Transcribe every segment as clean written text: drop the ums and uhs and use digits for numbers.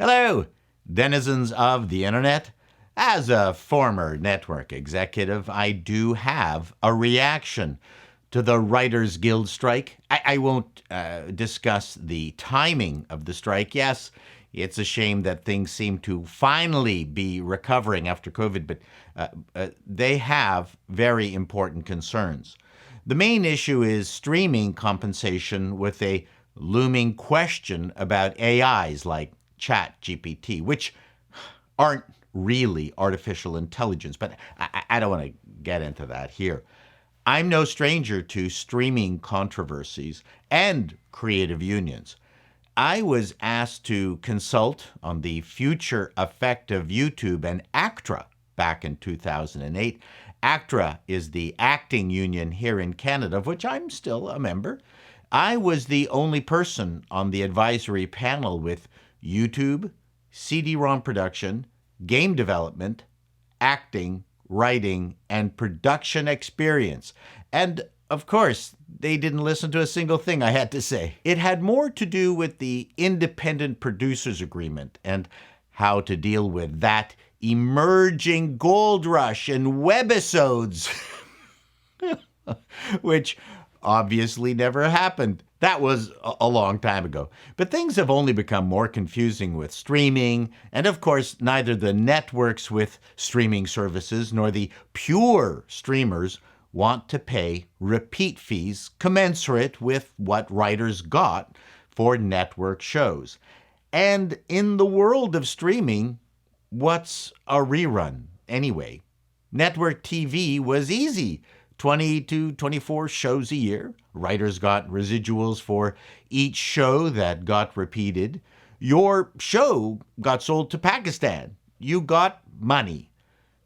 Hello, denizens of the internet. As a former network executive, I do have a reaction to the Writers Guild strike. I won't discuss the timing of the strike. Yes, it's a shame that things seem to finally be recovering after COVID, but they have very important concerns. The main issue is streaming compensation with a looming question about AIs like Chat which aren't really artificial intelligence, but I don't want to get into that here. I'm no stranger to streaming controversies and creative unions. I was asked to consult on the future effect of YouTube and ACTRA back in 2008. ACTRA is the acting union here in Canada, of which I'm still a member. I was the only person on the advisory panel with YouTube, CD-ROM production, game development, acting, writing, and production experience. And of course, they didn't listen to a single thing I had to say. It had more to do with the independent producers agreement and how to deal with that emerging gold rush in webisodes, which obviously never happened. That was a long time ago. But things have only become more confusing with streaming, and of course, neither the networks with streaming services nor the pure streamers want to pay repeat fees commensurate with what writers got for network shows. And in the world of streaming, what's a rerun anyway? Network TV was easy. 20 to 24 shows a year. Writers got residuals for each show that got repeated. Your show got sold to Pakistan. You got money.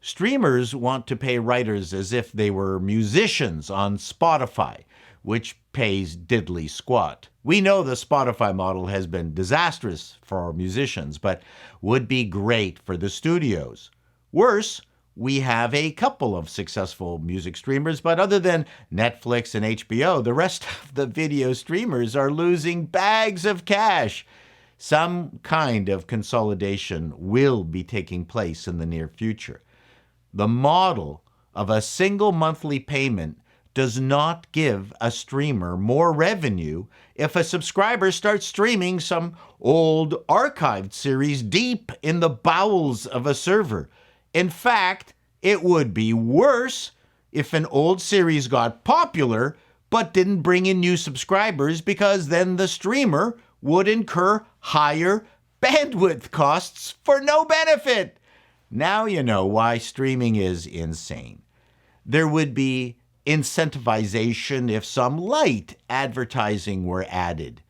Streamers want to pay writers as if they were musicians on Spotify, which pays diddly squat. We know the Spotify model has been disastrous for our musicians, but would be great for the studios. Worse, we have a couple of successful music streamers, but other than Netflix and HBO, the rest of the video streamers are losing bags of cash. Some kind of consolidation will be taking place in the near future. The model of a single monthly payment does not give a streamer more revenue if a subscriber starts streaming some old archived series deep in the bowels of a server. In fact, it would be worse if an old series got popular but didn't bring in new subscribers, because then the streamer would incur higher bandwidth costs for no benefit. Now you know why streaming is insane. There would be incentivization if some light advertising were added.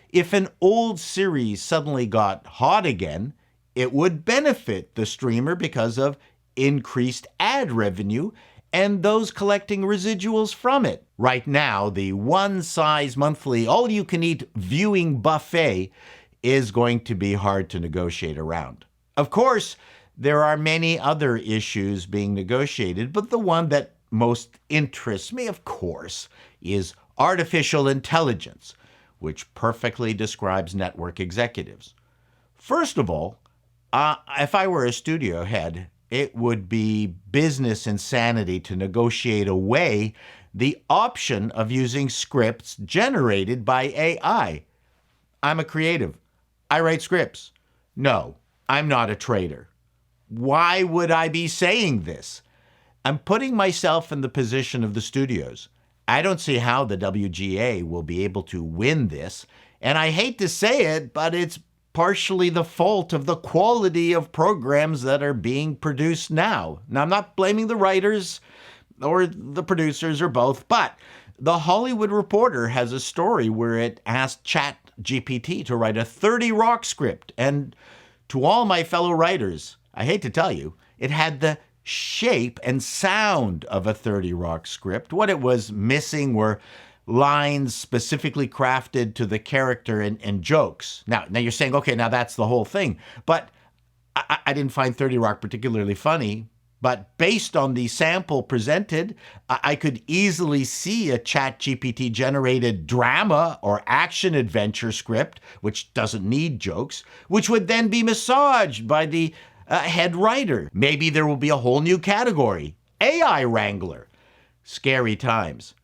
If an old series suddenly got hot again, it would benefit the streamer because of increased ad revenue and those collecting residuals from it. Right now, the one-size monthly all-you-can-eat viewing buffet is going to be hard to negotiate around. Of course, there are many other issues being negotiated, but the one that most interests me, of course, is artificial intelligence, which perfectly describes network executives. First of all, if I were a studio head, it would be business insanity to negotiate away the option of using scripts generated by AI. I'm a creative. I write scripts. No, I'm not a trader. Why would I be saying this? I'm putting myself in the position of the studios. I don't see how the WGA will be able to win this, and I hate to say it, but it's partially the fault of the quality of programs that are being produced now. Now, I'm not blaming the writers or the producers or both, but The Hollywood Reporter has a story where it asked ChatGPT to write a 30 Rock script, and to all my fellow writers, I hate to tell you, it had the shape and sound of a 30 Rock script. What it was missing were lines specifically crafted to the character and jokes. Now you're saying, okay, now that's the whole thing. But I didn't find 30 Rock particularly funny, But based on the sample presented, I could easily see a ChatGPT-generated drama or action-adventure script, which doesn't need jokes, which would then be massaged by the head writer. Maybe there will be a whole new category, AI Wrangler. Scary times.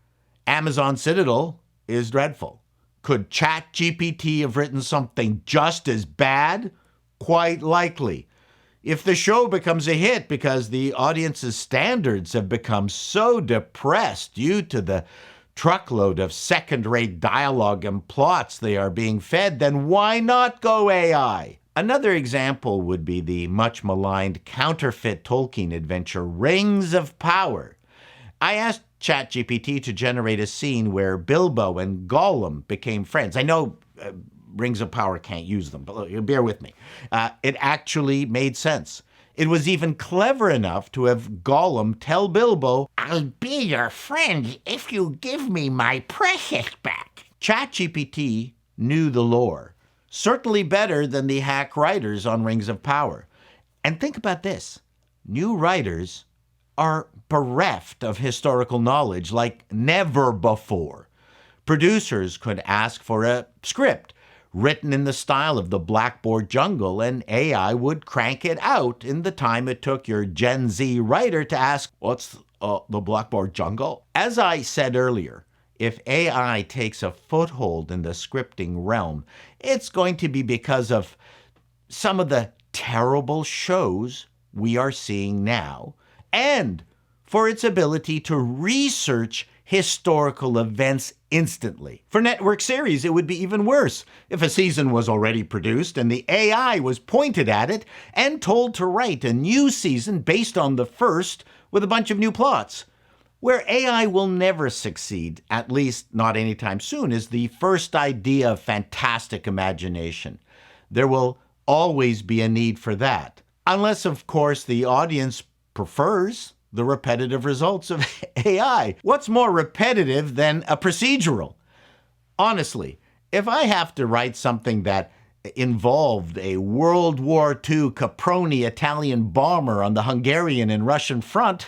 Amazon Citadel is dreadful. Could ChatGPT have written something just as bad? Quite likely. If the show becomes a hit because the audience's standards have become so depressed due to the truckload of second-rate dialogue and plots they are being fed, then why not go AI? Another example would be the much-maligned counterfeit Tolkien adventure, Rings of Power. I asked ChatGPT to generate a scene where Bilbo and Gollum became friends. I know Rings of Power can't use them, but bear with me. It actually made sense. It was even clever enough to have Gollum tell Bilbo, "I'll be your friend if you give me my precious back." ChatGPT knew the lore, certainly better than the hack writers on Rings of Power. And think about this. New writers are bereft of historical knowledge like never before. Producers could ask for a script written in the style of the Blackboard Jungle, and AI would crank it out in the time it took your Gen Z writer to ask, "What's the Blackboard Jungle?" As I said earlier, if AI takes a foothold in the scripting realm, it's going to be because of some of the terrible shows we are seeing now, and for its ability to research historical events instantly. For network series, it would be even worse if a season was already produced and the AI was pointed at it and told to write a new season based on the first with a bunch of new plots. Where AI will never succeed, at least not anytime soon, is the first idea of fantastic imagination. There will always be a need for that, unless, of course, the audience prefers the repetitive results of AI. What's more repetitive than a procedural? Honestly, if I have to write something that involved a World War II Caproni Italian bomber on the Hungarian and Russian front,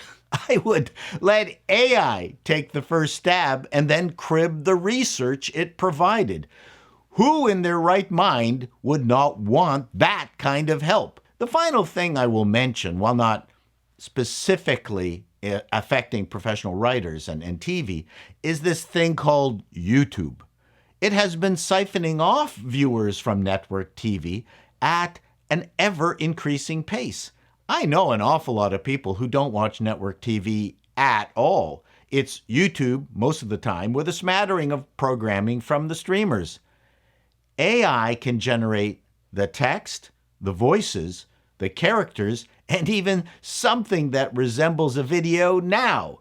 I would let AI take the first stab and then crib the research it provided. Who in their right mind would not want that kind of help? The final thing I will mention, while not specifically affecting professional writers and TV, is this thing called YouTube. It has been siphoning off viewers from network TV at an ever-increasing pace. I know an awful lot of people who don't watch network TV at all. It's YouTube most of the time with a smattering of programming from the streamers. AI can generate the text, the voices, the characters, and even something that resembles a video now.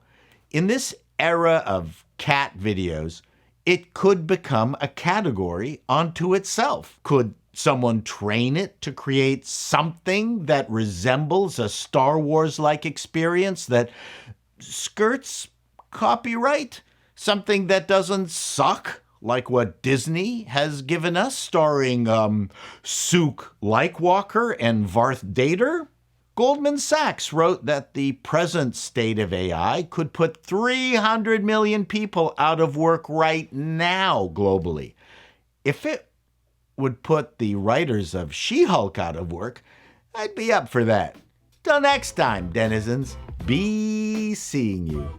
In this era of cat videos, it could become a category unto itself. Could someone train it to create something that resembles a Star Wars-like experience that skirts copyright? Something that doesn't suck like what Disney has given us, starring Sook Likewalker and Varth Dater? Goldman Sachs wrote that the present state of AI could put 300 million people out of work right now globally. If it would put the writers of She-Hulk out of work, I'd be up for that. Till next time, denizens, be seeing you.